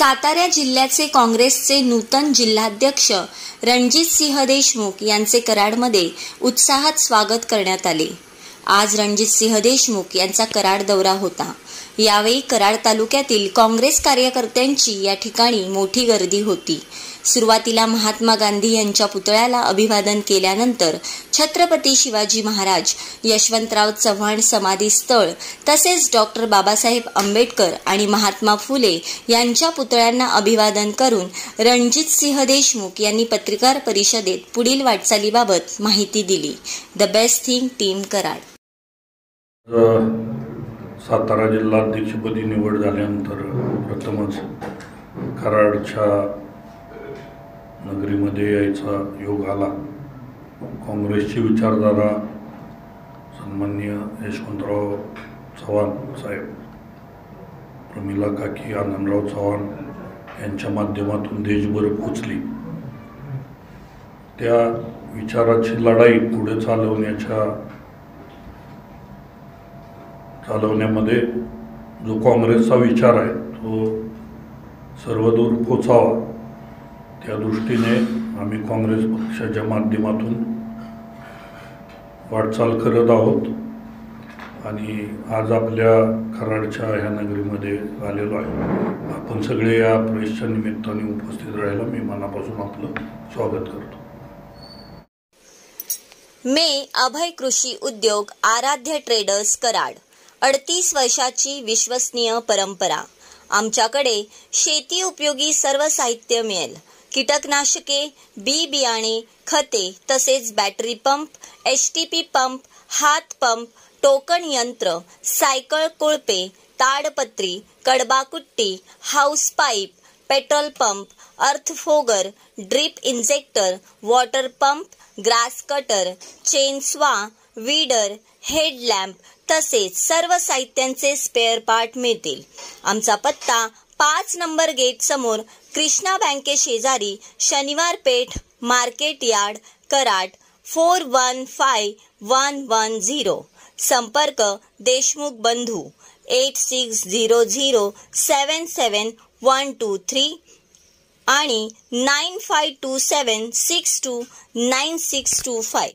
सातारा जिल्ह्याचे काँग्रेसचे नूतन जिल्हाध्यक्ष रणजितसिंह देशमुख यांचे कराडमध्ये उत्साहात स्वागत करण्यात आले। आज रणजितसिंह देशमुख यांचा कराड दौरा होता। यावेळी कराड तालुक्यातील काँग्रेस कार्यकर्त्यांची या ठिकाणी मोठी गर्दी होती। सुरुवातीला महात्मा गांधी यांच्या पुतळ्याला अभिवादन केल्यानंतर छत्रपती शिवाजी महाराज, यशवंतराव चव्हाण समाधी स्थळ तसेच डॉक्टर बाबासाहेब आंबेडकर आणि महात्मा फुले यांच्या पुतळ्यांना अभिवादन करून रणजितसिंह देशमुख यांनी पत्रकार परिषदेत पुढील वाटचालीबाबत माहिती दिली। The best thing team Karad. Satara जिल्हाध्यक्षपदी निवड झाल्यानंतर प्रथमच कराडच्या नगरीमध्ये यायचा योग आला। काँग्रेसची विचारधारा सन्माननीय यशवंतराव चव्हाण साहेब, प्रमिला काकी, आनंदराव चव्हाण यांच्या माध्यमातून देशभर पोचली। त्या विचाराची लढाई पुढे चालवण्यामध्ये जो काँग्रेसचा विचार आहे तो सर्वदूर पोचावा, त्या दृष्टीने आम्ही काँग्रेस पक्षाच्या माध्यमातून वाटचाल करत आहोत आणि आज आपल्या कराडच्या ह्या नगरीमध्ये आलेलो आहे। आपण सगळे या प्रेसच्या निमित्ताने उपस्थित राहायला मी मनापासून आपलं स्वागत करतो। अभय कृषी उद्योग आराध्य ट्रेडर्स कराड। 38 वर्षाची विश्वसनीय परंपरा। आमच्याकडे शेती उपयोगी सर्व साहित्य मिळेल। कीटकनाशके, बी बियाणे, खते तसेच बॅटरी पंप, एचटीपी पंप, हात पंप, टोकन यंत्र, सायकल कोळपे, ताडपत्री, कडबाकुट्टी, हाऊस पाईप, पेट्रोल पंप, अर्थ fogger, drip injector, water pump, grass cutter, चेनस्वा, weeder, headlamp तसेच सर्व साहित्यांचे स्पेअर पार्ट मिळतील। आमचा पत्ता 5 नंबर गेट समोर, कृष्णा बँके शेजारी, शनिवार पेठ, मार्केट यार्ड, कराड 415110। संपर्क देशमुख बंधू 8600771123 आणि 9527629625।